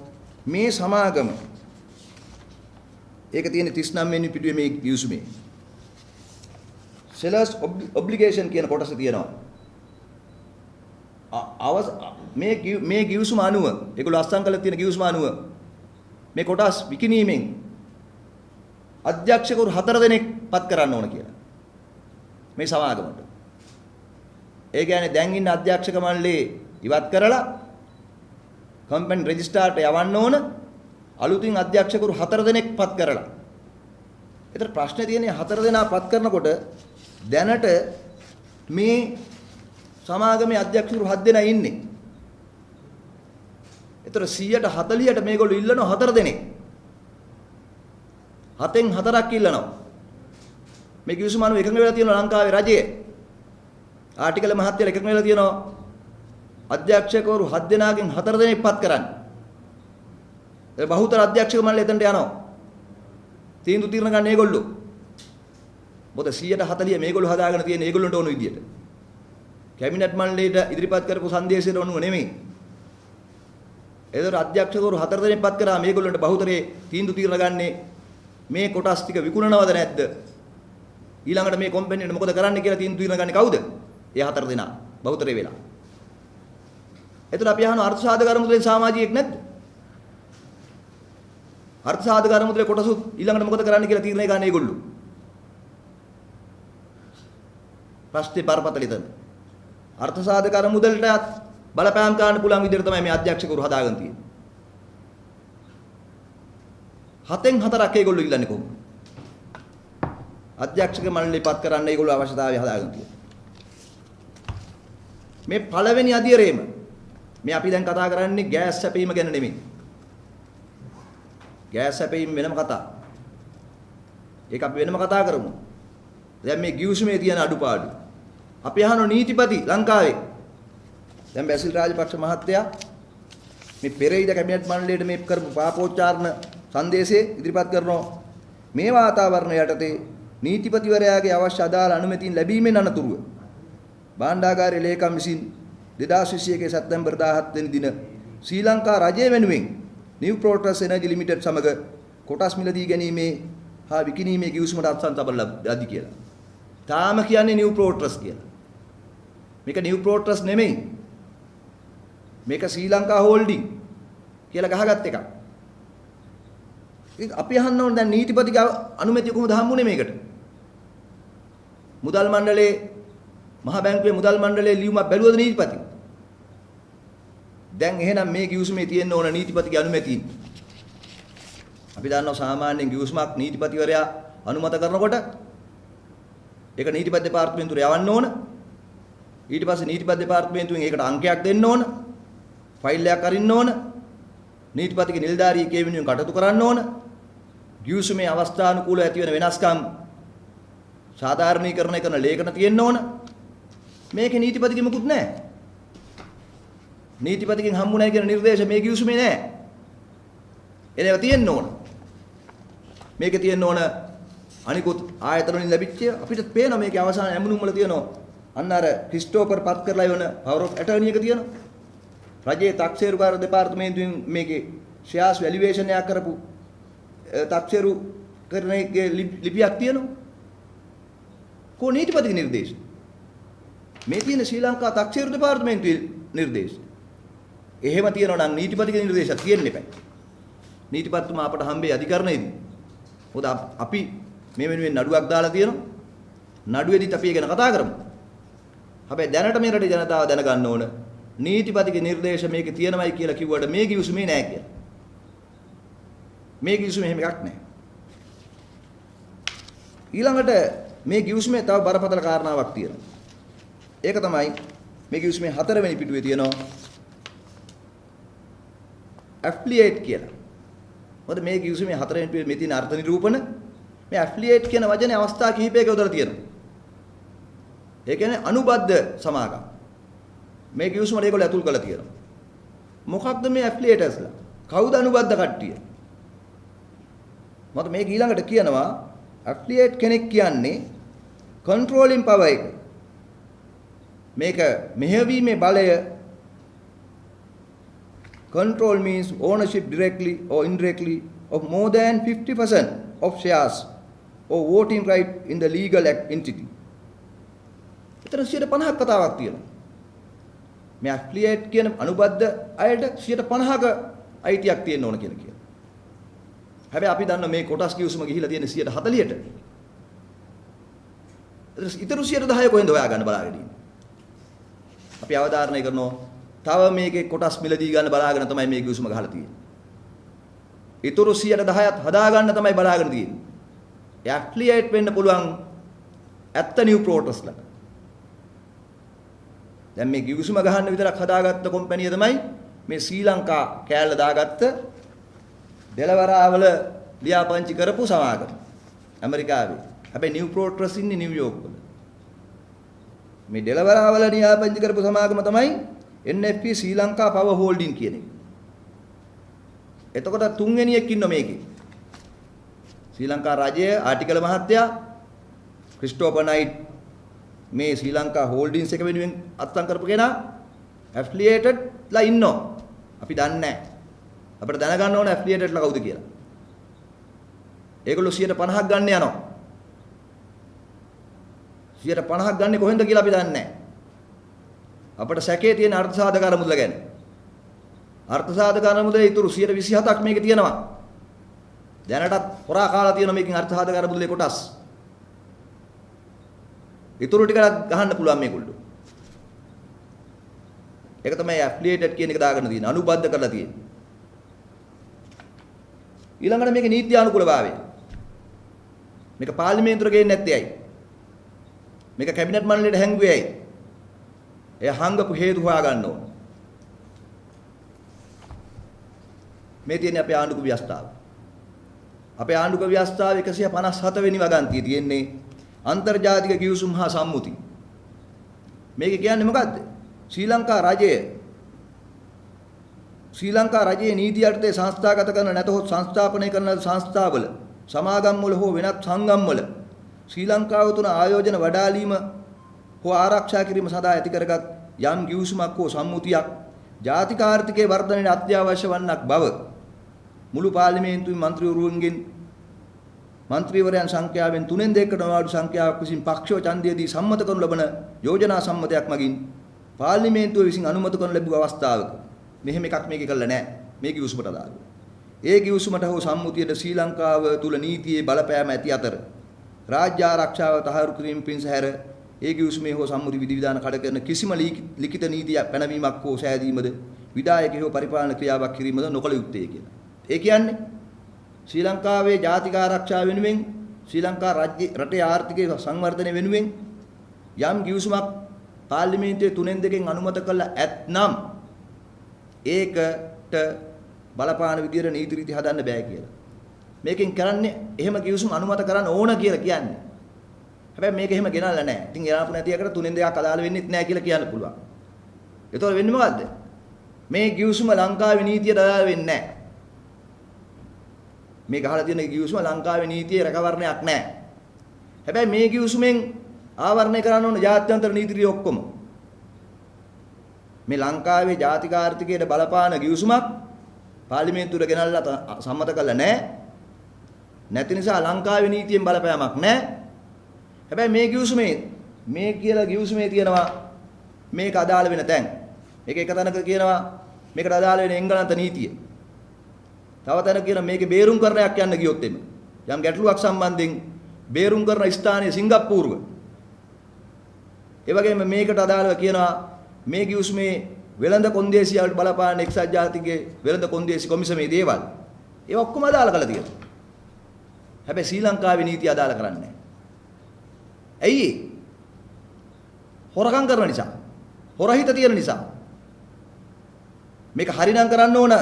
මේ සමාගම ඒක තියෙන 39 වෙනි පිටුවේ මේ ගිවිසුමේ sellers obligation කියන කොටස තියෙනවා. මේ ගිවිසුම අනුව ඒගොල්ලෝ අත්සන් කළ තියෙන ගිවිසුම අනුව මේ කොටස් විකිණීමෙන් අධ්‍යක්ෂකවරු 4 දෙනෙක් පත් කරන්න ඕන කියලා. මේ සමාගමට. ඒ කියන්නේ දැන් ඉන්න අධ්‍යක්ෂක මණ්ඩලේ ඉවත් කරලා කම්පැනි රෙජිස්ට්‍රාර්ට යවන්න ඕන අලුතින් අධ්‍යක්ෂකවරු 4 දෙනෙක් පත් කරලා. ඒතර ප්‍රශ්නේ තියෙන්නේ 4 දෙනා පත් කරනකොට දැනට මේ සමාගමේ අධ්‍යක්ෂකවරු 7 දෙනා ඉන්නේ. ඒතර 140ට මේගොල්ලෝ ඉල්ලනවා 4 දෙනෙක්. 7න් 4ක් ඉල්ලනවා. මේ කිවිසුම අනුව එකඟ වෙලා තියෙනවා ලංකාවේ රජය. ආටිකල මහත්තයලා එකඟ වෙලා තියෙනවා අධ්‍යක්ෂකවරු 7 දෙනාගෙන් 4 දෙනෙක් පත් කරන්න. ඒ බහුතර අධ්‍යක්ෂක මණ්ඩලය එතනට යනවා. තීන්දුව తీරන ගන්න ඒගොල්ලෝ. මොකද 140 මේගොල්ලෝ හදාගෙන තියෙන ඒගොල්ලන්ට ඕන විදියට. කැබිනට් මණ්ඩලයට ඉදිරිපත් කරපු සංදේශයට ඕනුව නෙමෙයි. ඒතර අධ්‍යක්ෂකවරු 4 දෙනෙක් පත් කරා මේගොල්ලන්ට බහුතරේ තීන්දුව తీරන ගන්නේ මේ කොටස් ටික විකුණනවද නැද්ද? ඊළඟට මේ කම්පැනිට මොකද කරන්න කියලා තීන්දුව తీරන ගන්නේ කවුද? ඒ 4 දෙනා බහුතරේ වෙලා. එතකොට අපි අහනවා අර්ථසාධක අරමුදලේ සමාජිකයෙක් නැද්ද? අර්ථසාධක අරමුදලේ කොටසුත් ඊළඟට මොකද කරන්න කියලා තීරණය ගන්න ඒගොල්ලෝ. ප්‍රශ්නේ බරපතල ඉතින්. අර්ථසාධක අරමුදලට බලපෑම් කරන්න පුළුවන් විදිහට තමයි මේ අධ්‍යක්ෂකවරු හදාගෙන තියෙන්නේ. 7න් 4ක් ඒගොල්ලෝ ඉල්ලන්නේ කොහොමද? අධ්‍යක්ෂක මණ්ඩලය පත් කරන්න ඒගොල්ලෝ අවශ්‍යතාවය හදාගෙන තියෙනවා. මේ පළවෙනි අධිරේම මේ අපි දැන් කතා කරන්නේ ගෑස් සැපීම ගැන නෙමෙයි. ගෑස් සැපීම වෙනම කතා. ඒක අපි වෙනම කතා කරමු. දැන් මේ ගිවිසුමේ තියෙන අඩුපාඩු. අපි අහන නීතිපති ලංකාවේ. දැන් බැසිල් රාජපක්ෂ මහත්තයා මේ පෙරේද කැබිනට් මණ්ඩලයට මේ කරපු පාපෝච්චාරණ සංදේශයේ ඉදිරිපත් කරනවා. මේ වාතාවරණය යටතේ නීතිපතිවරයාගේ අවශ්‍ය අදාළ අනුමැතින් ලැබීමෙන් අනතුරුව භාණ්ඩාගාරයේ ලේකම් විසින් 2021 සැප්තැම්බර් 17 වෙනි දින ශ්‍රී ලංකා රජය වෙනුවෙන් නිව් ප්‍රෝටස් එනර්ජි ලිමිටඩ් සමග කොටස් මිලදී ගැනීමේ හා විකිණීමේ ගිවිසුමට අත්සන් තබන ලදී කියලා. තාම කියන්නේ නිව් ප්‍රෝටස් කියලා. මේක නිව් ප්‍රෝටස් නෙමෙයි. මේක ශ්‍රී ලංකා හෝල්ඩින් කියලා ගහගත් එකක්. අපි අහන්න ඕනේ දැන් නීතිපතිගේ අනුමැතිය කොහොමද හම්බුනේ මේකට? මුදල් මණ්ඩලයේ මහා බැංකුවේ මුදල් මණ්ඩලයේ ලියුමක් බැලුවද නීතිපති? දැන් එහෙනම් මේ ගිවිසුමේ තියෙන්න ඕන නීතිපතිගේ අනුමැතිය. අපි දන්නවා සාමාන්‍යයෙන් ගිවිසුමක් නීතිපතිවරයා අනුමත කරනකොට ඒක නීතිපති දෙපාර්තමේන්තුවට යවන්න ඕන. ඊට පස්සේ නීතිපති දෙපාර්තමේන්තුවෙන් ඒකට අංකයක් දෙන්න ඕන. ෆයිල් එකක් අරින්න ඕන. නීතිපතිගේ නිලධාරියෙක් ඒ වෙනුවෙන් කටයුතු කරන්න ඕන. ගිවිසුමේ අවස්ථානුකූලව ඇති වෙන වෙනස්කම් සාධාරණීකරණය කරන ලේඛන තියෙන්න ඕන. මේකේ නීතිපතිගේ මුකුත් නැහැ. නීතිපතිගෙන් හම්බුනායි කියන නිර්දේශ මේ ගිවිසුමේ නැහැ. ඒවා තියෙන්න ඕන. මේකේ තියෙන්න ඕන අනිකුත් ආයතන වලින් ලැබිච්ච අපිට පේනවා මේකේ අවසාන ඇමුණුම් වල තියෙනවා. අන්න අර ක්‍රිස්ටෝපර් පත් කරලා යන පවර් ඔෆ් ඇටර්නි එක තියෙනවා. රජයේ තාක්ෂේරුකාර දෙපාර්තමේන්තුවෙන් මේකේ ෂෙයාර්ස් වැලියුේෂන් එකක් කරපු තාක්ෂේරු කරන එකේ ලිපියක් තියෙනවා. කො නීතිපතිගේ නිර්දේශ. මේ තියෙන ශ්‍රී ලංකා තාක්ෂේරු දෙපාර්තමේන්තුවේ නිර්දේශ. එහෙම තියෙනවා නම් නීතිපතිගේ නිර්දේශයක් තියෙන්න එපා. නීතිපතිතුමා අපට හම්බේ අධිකරණයේදී. මොකද අපි මේ වෙනුවෙන් නඩුවක් දාලා තියෙනවා. නඩුවේදීත් අපි ඒක ගැන කතා කරමු. හැබැයි දැනට මේ රටේ ජනතාව දැනගන්න ඕන නීතිපතිගේ නිර්දේශ මේකේ තියෙනවයි කියලා කිව්වට මේ ගිවිසුමේ නැහැ කියලා. මේ ගිවිසුමේ එහෙම එකක් නැහැ. ඊළඟට මේ ගිවිසුමේ තව බරපතල කාරණාවක් තියෙනවා. ඒක තමයි මේ ගිවිසුමේ 4 වෙනි පිටුවේ තියෙනවා ඇෆ්ලියේට් කියලා. මොකද මේ ගිවිසුමේ 4 වෙනි පිටුවේ මේ තියෙන අර්ථ නිරූපණ මේ ඇෆ්ලියේට් කියන වචනේ අවස්ථා කිහිපයක යොදලා තියෙනවා. ඒ කියන්නේ අනුබද්ධ සමාගම්. මේ ගිවිසුමට ඒගොල්ලෝ ඇතුල් කරලා තියෙනවා. මොකක්ද මේ ඇෆ්ලියේටර්ස්ලා? කවුද අනුබද්ධ කට්ටිය? මත මේක ඊළඟට කියනවා ඇෆ්ලියේට් කෙනෙක් කියන්නේ කන්ට්‍රෝලින් පවර් එක. මේක මෙහෙයවීමේ බලය control means ownership directly or indirectly of more than 50% of shares or voting right in the legal entity. එතන 50ක් කතාවක් තියෙනවා. මේ ඇෆ්ලියේට් කියන අනුබද්ධ අයට 50ක අයිතියක් තියෙන්න ඕන කියලා කියනවා. හැබැයි අපි දන්නවා මේ කොටස් කිව්සම ගිහිලා තියෙන 140ට. ඉතුරු 10 කොහෙන්ද හොයාගන්න බලාගෙන ඉන්නේ. අපි අවධාරණය කරනවා තව මේකේ කොටස් මිලදී ගන්න බලාගෙන තමයි මේ කිව්සම ගහලා තියෙන්නේ. ඉතුරු 10%ත් හදා ගන්න තමයි බලාගෙන තියෙන්නේ. ඇෆ්ලියේට් වෙන්න පුළුවන් ඇත්ත නිව් ප්‍රෝටස්ලා. දැන් මේ කිව්සම ගහන්න විතරක් හදාගත්ත කම්පැනි තමයි මේ ශ්‍රී ලංකා කෑල්ල දාගත්ත දෙලවරාවල ලියාපදිංචි කරපු සමාගම ඇමරිකාවේ. හැබැයි නිව් ප්‍රෝටස් ඉන්නේ නිව්යෝක් වල. මේ දෙලවරාවල ලියාපදිංචි කරපු සමාගම තමයි NFP ශ්‍රී ලංකා පවර් හෝල්ඩින් කියන එක. එතකොට තුන්වෙනියෙක් ඉන්න මේකේ. ශ්‍රී ලංකා රජය ආටිකල මහත්තයා ක්‍රිස්ටෝපර් නයිට් මේ ශ්‍රී ලංකා හෝල්ඩින්ස් එක වෙනුවෙන් අත්සන් කරපු කෙනා ඇෆ්ලියේටඩ්ලා ඉන්නවා. අපි දන්නේ නැහැ. අපිට දැනගන්න ඕන ඇෆ්ලියේටඩ්ලා කවුද කියලා. ඒගොල්ලෝ 50ක් ගන්න යනවා. 50ක් ගන්නේ කොහෙන්ද කියලා අපි දන්නේ නැහැ. අපිට සැකේ තියෙන අර්ථ සාධක අරමුදල ගැන. අර්ථ සාධක අරමුදලේ ඉතුරු 127ක් මේකේ තියෙනවා. දැනටත් හොරා කාලා තියෙනවා මේකෙන් අර්ථ සාධක අරමුදලේ කොටස්. ඉතුරු ටික ගහන්න පුළුවන් මේගොල්ලෝ. ඒක තමයි ඇෆ්ලියේටඩ් කියන එක දාගෙන තියෙන අනුබද්ධ කරලා තියෙන්නේ. ඊළඟට මේකේ නීත්‍යානුකූලභාවය. මේක පාර්ලිමේන්තුවට ගේන්නේ නැත්තේ ඇයි? මේක කැබිනට් මණ්ඩලයට හැංගුවේ ඇයි? ඒ හංගපු හේතු හොයා ගන්න ඕන. මේ තියෙන්නේ අපේ ආණ්ඩුක ව්‍යවස්ථාව. අපේ ආණ්ඩුක ව්‍යවස්ථාව 157 වෙනි වගන්තිය තියෙන්නේ අන්තර්ජාතික ගිවිසුම් හා සම්මුති. මේක කියන්නේ මොකද්ද? ශ්‍රී ලංකා රජයේ නීති යටතේ සංස්ථාගත කරන නැතහොත් සංස්ථාපනය කරන සංස්ථාවල සමාගම් වල හෝ වෙනත් සංගම් වල ශ්‍රී ලංකාව තුන ආයෝජන වඩාලීම හෝ ආරක්ෂා කිරීම සඳහා ඇති කරගත් යම් ගිවිසුමක් හෝ සම්මුතියක් ජාතික ආර්ථිකයේ වර්ධනයට අත්‍යවශ්‍ය වන්නක් බව මුළු පාර්ලිමේන්තුවේ මන්ත්‍රීවරුන්ගෙන් මන්ත්‍රීවරයන් සංඛ්‍යාවෙන් 3/2කට නොඅඩු සංඛ්‍යාවක් විසින් පක්ෂව ඡන්දයේදී සම්මත කරනු ලබන යෝජනා සම්මතයක් මගින් පාර්ලිමේන්තුව විසින් අනුමත කරනු ලැබුව අවස්ථාවක මෙහෙම එකක් මේකේ කළා නැහැ. මේ ගිවිසුමට අදාළව. ඒ ගිවිසුමට හෝ සම්මුතියට ශ්‍රී ලංකාව තුල නීතියේ බලපෑම ඇති අතර රාජ්‍ය ආරක්ෂාව තහවුරු කිරීම පිණිස හැර ඒ ගිවිසුමේ හෝ සම්මුති විධිවිධාන කඩ කරන කිසිම ලිඛිත නීතියක් පැනවීමක් හෝ සෑදීමද විධායකයෝ හෝ පරිපාලන ක්‍රියාවක් කිරීමද නොකළ යුත්තේ කියලා. ඒ කියන්නේ ශ්‍රී ලංකාවේ ජාතික ආරක්ෂාව වෙනුවෙන් ශ්‍රී ලංකා රටේ ආර්ථිකයේ සංවර්ධනය වෙනුවෙන් යම් ගිවිසුමක් පාර්ලිමේන්තුවේ 3/2න් අනුමත කළා ඇතනම් ඒකට බලපාන විදියට නීති රීති හදන්න බෑ කියලා. මේකෙන් කරන්නේ එහෙම ගිවිසුම් අනුමත කරන්න ඕන කියලා කියන්නේ. හැබැයි මේක එහෙම ගෙනල්ලා නැහැ. ඉතින් ගෙනාපු නැති එකට 3/2ක් අදාළ වෙන්නේත් නැහැ කියලා කියන්න පුළුවන්. ඒතකොට වෙන්නේ මොකද්ද? මේ ගිවිසුම ලංකාවේ නීතියට අදාළ වෙන්නේ නැහැ. මේ ගහලා තියෙන ගිවිසුම ලංකාවේ නීතියේ රැකවරණයක් නැහැ. හැබැයි මේ ගිවිසුමෙන් ආවරණය කරන්න ඕන ජාත්‍යන්තර නීති රීති ඔක්කොම. මේ ලංකාවේ ජාතික ආර්ථිකයට බලපාන ගිවිසුමක් පාර්ලිමේන්තුවට ගෙනල්ලා සම්මත කළා නැහැ. නැති නිසා ලංකාවේ නීතියෙන් බලපෑමක් නැහැ. හැබැයි මේ ගිවිසුමේ මේ කියලා ගිවිසුමේ තියෙනවා මේක අදාළ වෙන තැන්. මේක එක තැනක කියනවා මේකට අදාළ වෙන එංගලන්ත නීතිය. තව තැනක කියනවා මේකේ බේරුම් කරණයක් යන්න ගියොත් එimhe. යම් ගැටලුවක් සම්බන්ධයෙන් බේරුම් කරන ස්ථානයේ සිංගප්පූරුව. ඒ වගේම මේකට අදාළව කියනවා මේ ගිවිසුමේ වෙළඳ කොන්දේසිය වලට බලපාන එක්සත් ජාතිකයේ වෙළඳ කොන්දේසි කොමිසමේ දේවල්. ඒ ඔක්කොම අදාළ කරලා තියෙනවා. හැබැයි ශ්‍රී ලංකාවේ නීතිය අදාළ කරන්නේ නැහැ. ඇයි? හොරකම් කරන නිසා. හොරහිත තියෙන නිසා. මේක හරිනම් කරන්න ඕන.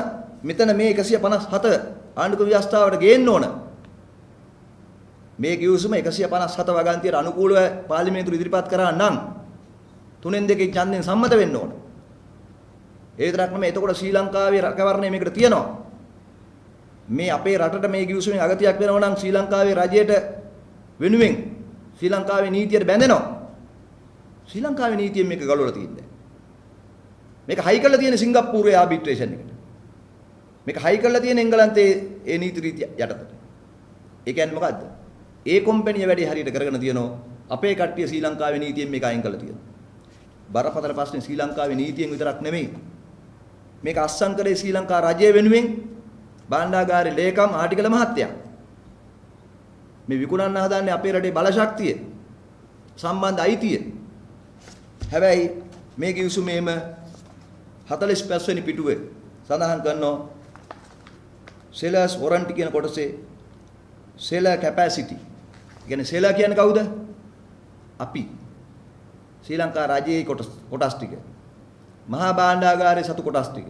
මෙතන මේ 157 ආණ්ඩුක ව්‍යවස්ථාවට ගේන්න ඕන. මේ ගිවිසුම 157 වගන්තියට අනුකූලව පාර්ලිමේන්තුව ඉදිරිපත් කරා නම් 3/2 ඡන්දෙන් සම්මත වෙන්න ඕන. ඒ විතරක් නෙමෙයි එතකොට ශ්‍රී ලංකාවේ රැකවරණය මේකට තියෙනවා. මේ අපේ රටට මේ ගිවිසුමෙන් අගතියක් වෙනවා නම් ශ්‍රී ලංකාවේ රජයට වෙනුවෙන් ශ්‍රී ලංකාවේ නීතියට බැඳෙනවා. ශ්‍රී ලංකාවේ නීතියෙන් මේක ගලවලා තියෙන්නේ. මේක හයි කරලා තියෙන සිංගප්පූරුවේ ආබිට්‍රේෂන් එකට. මේක හයි කරලා තියෙන එංගලන්තයේ ඒ නීති රීති යටතට. ඒ කියන්නේ මොකද්ද? ඒ කම්පැනි වැඩි හරියට කරගෙන තියෙනවා. අපේ කට්ටිය ශ්‍රී ලංකාවේ නීතියෙන් මේක අයින් කරලා තියෙනවා. බරපතල ප්‍රශ්නේ ශ්‍රී ලංකාවේ නීතියෙන් විතරක් නෙමෙයි. මේක අස්සම් කරේ ශ්‍රී ලංකා රජය වෙනුවෙන් භාණ්ඩාගාරේ ලේකම් ආටිකල මහත්තයා. මේ විකුණන්න හදන්නේ අපේ රටේ බලශක්තිය සම්බන්ධ අයිතිය. හැබැයි මේ ගිවිසුමේම 45 වෙනි පිටුවේ සඳහන් කරනවා sellers warranty කියන කොටසේ seller capacity. කියන්නේ seller කියන්නේ කවුද? අපි. ශ්‍රී ලංකා රජයේ කොටස් ටික. මහා භාණ්ඩාගාරයේ සතු කොටස් ටික.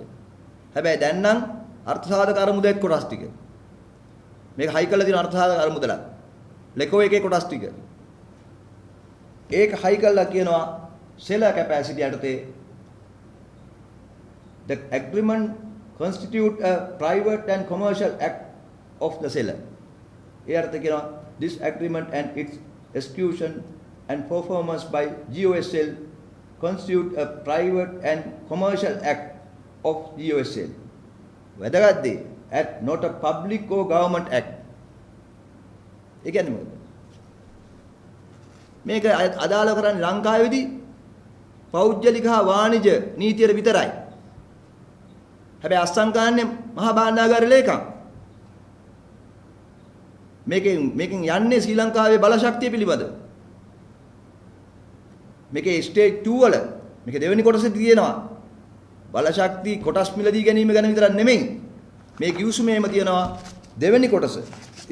හැබැයි දැන් නම් අර්ථසාධක අරමුදෙත් කොටස් ටික. මේක හයි කරලා තියෙන අර්ථසාධක අරමුදලක්. ලෙකෝ එකේ කොටස් ටික. ඒක හයි කරලා කියනවා seller capacity යටතේ the agreement constitute a private and commercial act of the seller. ඒ අර්ථ කියනවා this agreement and its execution and performance by GOSL constitute a private and commercial act of GOSL. වැදගත් දේ act not a public or government act. ඒ කියන්නේ මොකද? මේක අදාළ කරන්නේ ලංකාවේදී පෞද්ගලික හා වාණිජ නීතියට විතරයි. හැබැයි අස්සම් ගන්නනේ මහා භාණ්ඩාගාර ලේකම්. මේකෙන් යන්නේ ශ්‍රී ලංකාවේ බලශක්තිය පිළිබඳව. මේකේ ස්ටේජ් 2 වල මේක දෙවෙනි කොටසේ තියෙනවා. බලශක්ති කොටස් මිලදී ගැනීම ගැන විතරක් නෙමෙයි. මේ ගිවිසුමේම තියෙනවා දෙවෙනි කොටස.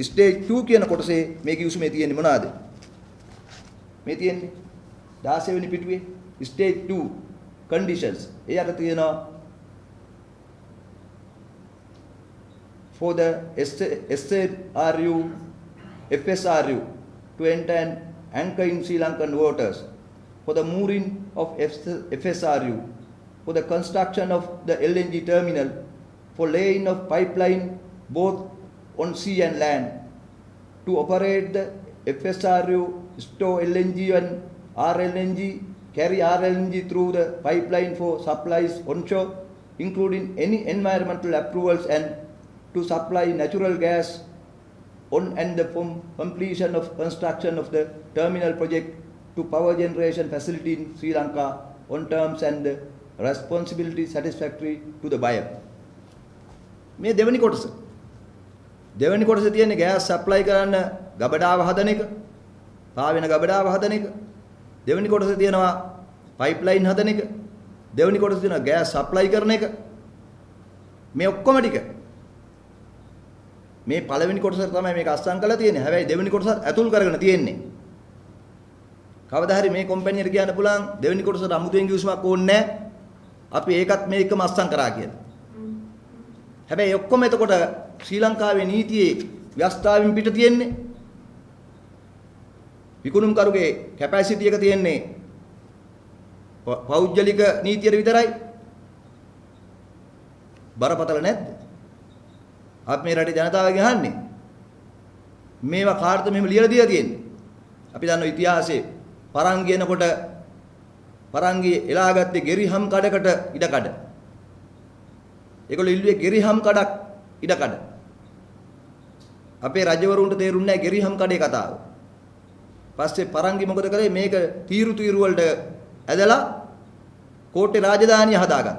ස්ටේජ් 2 කියන කොටසේ මේ ගිවිසුමේ තියෙන්නේ මොනවාද? මේ තියෙන්නේ 16 වෙනි පිටුවේ ස්ටේජ් 2 conditions. ඒ අර තියෙනවා for the SARU, FSRU to enter and anchor in Sri Lankan waters, for the mooring of FSRU, for the construction of the LNG terminal, for laying of pipeline both on sea and land, to operate the FSRU, store LNG and RLNG, carry RLNG through the pipeline for supplies onshore, including any environmental approvals, and to supply natural gas on and from completion of construction of the terminal project to power generation facility in Sri Lanka on terms and responsibility satisfactory to the buyer. මේ දෙවෙනි කොටස. දෙවෙනි කොටසේ තියෙන්නේ gas supply කරන්න ගබඩාව හදන එක, පාවෙන ගබඩාව හදන එක. දෙවෙනි කොටසේ තියෙනවා pipeline හදන එක. දෙවෙනි කොටසේ තියෙනවා gas supply කරන එක. මේ ඔක්කොම ටික මේ පළවෙනි කොටසට තමයි මේක අස්සම් කරලා තියෙන්නේ. හැබැයි දෙවෙනි කොටසත් ඇතුල් කරගෙන තියෙන්නේ. කවදා හරි මේ කම්පැනි එකට කියන්න පුළුවන් දෙවෙනි කොටසට අමුතුවෙන් කිවිසුමක් ඕනේ නැහැ. අපි ඒකත් මේකම අස්සම් කරා කියලා. හැබැයි ඔක්කොම එතකොට ශ්‍රී ලංකාවේ නීතියේ ව්‍යවස්ථාවෙන් පිට තියෙන්නේ. විකුණුම් කරුගේ කැපැසිටි එක තියෙන්නේ පෞද්ගලික නීතියට විතරයි. බරපතල නැද්ද? අපි මේ රටේ ජනතාවගෙන් අහන්නේ මේවා කාටද මෙහෙම ලියලා දීලා තියෙන්නේ? අපි දන්නවා ඉතිහාසයේ පරංගි එනකොට පරංගි එලාගත්තේ ගෙරිහම් කඩකට ඉඩකඩ. ඒගොල්ලෝ ඉල්ලුවේ ගෙරිහම් කඩක් ඉඩකඩ. අපේ රජවරුන්ට තේරුන්නේ නැහැ ගෙරිහම් කඩේ කතාව. පස්සේ පරංගි මොකද කරේ? මේක තීරු වලට ඇදලා කෝට්ටේ රාජධානිය හදාගත්තා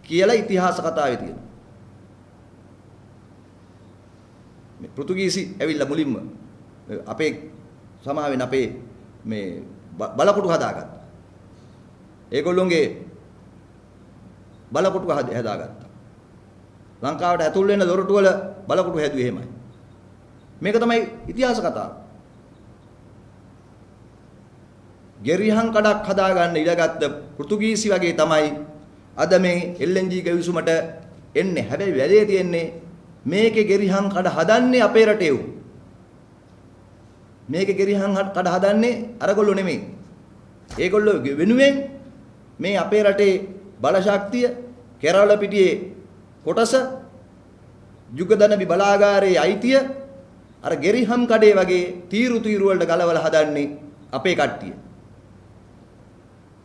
කියලා ඉතිහාස කතාවේ තියෙනවා. මේ පෘතුගීසි ඇවිල්ලා මුලින්ම අපේ සමාවෙන් අපේ මේ බලකොටු හදාගත්තා. ඒගොල්ලොන්ගේ බලකොටු හදාගත්තා. ලංකාවට ඇතුල් වෙන දොරටු වල බලකොටු හැදුවේ එහෙමයි. මේක තමයි ඉතිහාස කතාව. ගෙරිහන් කඩක් හදාගන්න ඉඩගත්ත පෘතුගීසි වගේ තමයි අද මේ LNG ගවිසුමට එන්නේ. හැබැයි වැඩේ තියෙන්නේ මේකේ ගෙරිහන් කඩ හදන්නේ අපේ රටේ උ. මේකේ ගෙරිහන් කඩ හදන්නේ අරගොල්ලෝ නෙමෙයි. ඒගොල්ලෝ වෙනුවෙන් මේ අපේ රටේ බලශක්තිය කෙරවල පිටියේ කොටස යුගදනබි බලාගාරයේ අයිතිය අර ගෙරිහම් කඩේ වගේ තීරු වලට ගලවලා හදන්නේ අපේ කට්ටිය.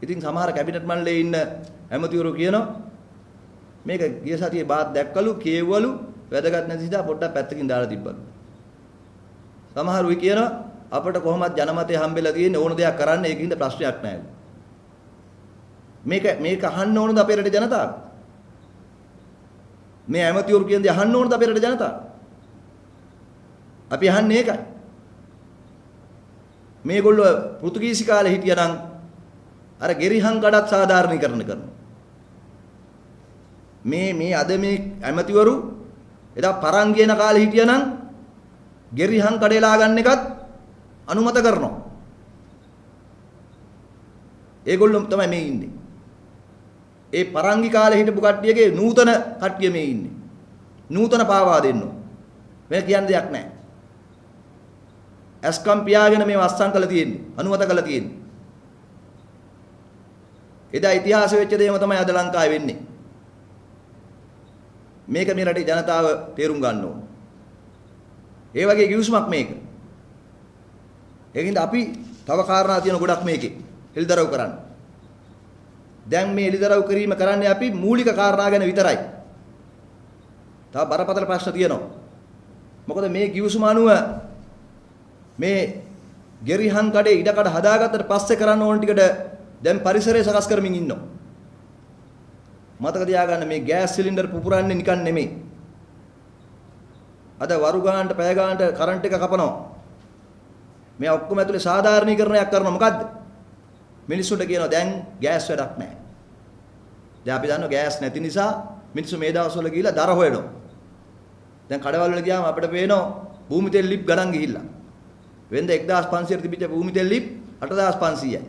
ඉතින් සමහර කැබිනට් මණ්ඩලයේ ඉන්න ඇමතිවරු කියනවා මේක ගිය සතියේ බාත් දැක්කලු කියවලු වැදගත් නැති නිසා පොඩ්ඩක් පැත්තකින් දාලා තිබ්බලු. සමහරුයි කියනවා අපිට කොහොමද ජනමතය හම්බෙලා තියෙන්නේ ඕන දෙයක් කරන්න ඒකින්ද ප්‍රශ්නයක් නැහැ. මේක අහන්න ඕනද අපේ රටේ ජනතාව? මේ ඇමතිවරු කියන දේ අහන්න ඕනද අපේ රටේ ජනතාව? අපි අහන්නේ ඒකයි. මේගොල්ලෝ පෘතුගීසි කාලේ හිටියනම් අර ගෙරිහන් කඩත් සාධාරණීකරණ කරනවා. මේ අද මේ ඇමතිවරු එදා පරංගියන කාලේ හිටියනම් ගෙරිහන් කඩේලා ගන්න එකත් අනුමත කරනවා. ඒගොල්ලෝ තමයි මේ ඉන්නේ. ඒ පරංගි කාලේ හිටපු කට්ටියගේ නූතන කට්ටිය මේ ඉන්නේ. නූතන පාවා දෙන්නෝ. වෙන කියන්න දෙයක් නැහැ. ඇස්කම් පියාගෙන මේ වස්සම් කළා තියෙන්නේ. අනුමත කළා තියෙන්නේ. එදා ඉතිහාසෙ වෙච්ච දේම තමයි අද ලංකාවේ වෙන්නේ. මේක මේ රටේ ජනතාව තේරුම් ගන්න ඕන. ඒ වගේ කිවිසුමක් මේක. ඒකින්ද අපි තව කාරණා තියෙන ගොඩක් මේකේ එළිදරව් කරන්න. දැන් මේ එළිදරව් කිරීම කරන්නේ අපි මූලික කාරණා ගැන විතරයි. තව බරපතල ප්‍රශ්න තියෙනවා. මොකද මේ කිවිසුම අනුව මේ ගෙරිහන් කඩේ ඉඩකඩ හදාගත්තට පස්සේ කරන්න ඕන ටිකට දැන් පරිසරය සකස් කරමින් ඉන්නවා. මතක තියාගන්න මේ ගෑස් සිලින්ඩර් පුපුරන්නේ නිකන් නෙමෙයි. අද වරු ගානට පැය ගානට කරන්ට් එක කපනවා. මේ ඔක්කොම ඇතුලේ සාධාරණීකරණයක් කරනවා. මොකද්ද? මිනිස්සුන්ට කියනවා දැන් ගෑස් වැඩක් නැහැ. දැන් අපි දන්නවා ගෑස් නැති නිසා මිනිස්සු මේ දවස්වල ගිහිල්ලා දර හොයනවා. දැන් කඩවල වල ගියාම අපිට පේනවා භූමි තෙල් ලිප් ගණන් ගිහිල්ලා. වෙනද 1500 තිබිච්ච භූමි තෙල් ලිප් 8500යි.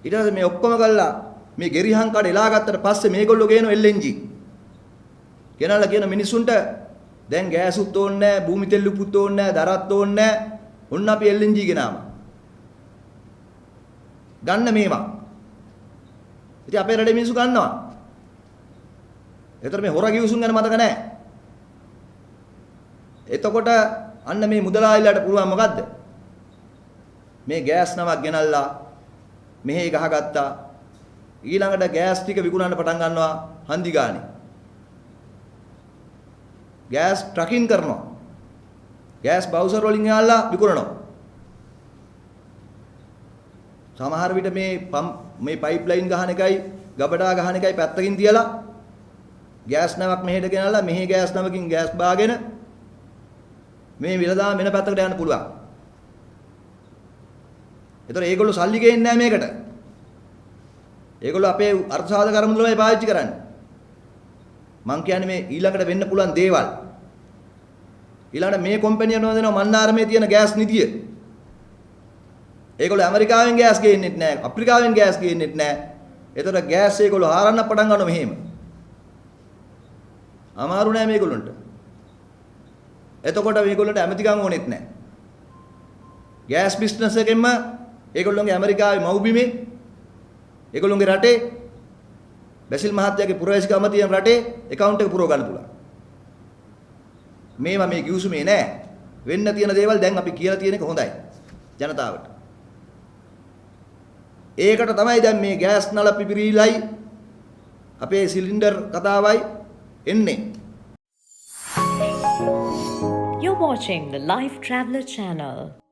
ඊට පස්සේ මේ ඔක්කොම ගල්ලා මේ ගෙරිහන් කඩ එලා ගත්තට පස්සේ මේගොල්ලෝ ගේන LNG ගෙනල්ලා කියන මිනිසුන්ට දැන් ගෑසුත් ඕනේ නැහැ, භූමි තෙල්ලුපුත් ඕනේ නැහැ, දරත් ඕනේ නැහැ. ඔන්න අපි LNG ගෙනාවා. ගන්න මේවා. ඉතින් අපේ රටේ මිනිස්සු ගන්නවා. ඒතර මේ හොර ගිවිසුම් ගැන මතක නැහැ. එතකොට අන්න මේ මුදලාලිලාට පුළුවන් මොකද්ද? මේ ගෑස් නමක් ගෙනල්ලා මෙහෙ ගහගත්තා. ඊළඟට ගෑස් ටික විකුණන්න පටන් ගන්නවා හන්දි ගානේ. ගෑස් ට්‍රකින් කරනවා. ගෑස් බවුසර් වලින් යාලා විකුණනවා. සමහර විට මේ පයිප්ලයින් ගහන එකයි ගබඩා ගහන එකයි පැත්තකින් තියලා ගෑස් නමක් මෙහෙට ගෙනල්ලා මෙහි ගෑස් නමකින් ගෑස් බාගෙන මේ විලදාම වෙන පැත්තකට යන්න පුළුවන්. ඒතර ඒගොල්ලෝ සල්ලි ගේන්නේ නැහැ මේකට. ඒගොල්ලෝ අපේ අර්ථසාධක අරමුදලමයි පාවිච්චි කරන්නේ. මං කියන්නේ මේ ඊළඟට වෙන්න පුළුවන් දේවල්. ඊළඟට මේ කම්පැනි යනවා දෙනවා මන්නාරමේ තියෙන ගෑස් නිදිය. ඒගොල්ලෝ ඇමරිකාවෙන් ගෑස් ගේන්නෙත් නැහැ, අප්‍රිකාවෙන් ගෑස් ගේන්නෙත් නැහැ. ඒතර ගෑස් ඒගොල්ලෝ හාරන්න පටන් ගන්නවා මෙහෙම. අමාරු නෑ මේගොල්ලන්ට. එතකොට මේගොල්ලන්ට ඇමතිකම් ඕනෙත් නැහැ. ගෑස් බිස්නස් එකෙන්ම ඒගොල්ලෝගේ ඇමරිකාවේ මව්බිමේ ඒගොල්ලෝගේ රටේ බැසිල් මහත්තයාගේ පුරවැසිකම තියෙන රටේ account එක පුරව ගන්න පුළුවන්. මේවා මේ කිව්සුමේ නෑ. වෙන්න තියෙන දේවල් දැන් අපි කියලා තියෙන එක හොඳයි ජනතාවට. ඒකට තමයි දැන් මේ ගෑස් නල පිපිරිලයි අපේ සිලින්ඩර් කතාවයි එන්නේ. You're watching the Life Traveler channel.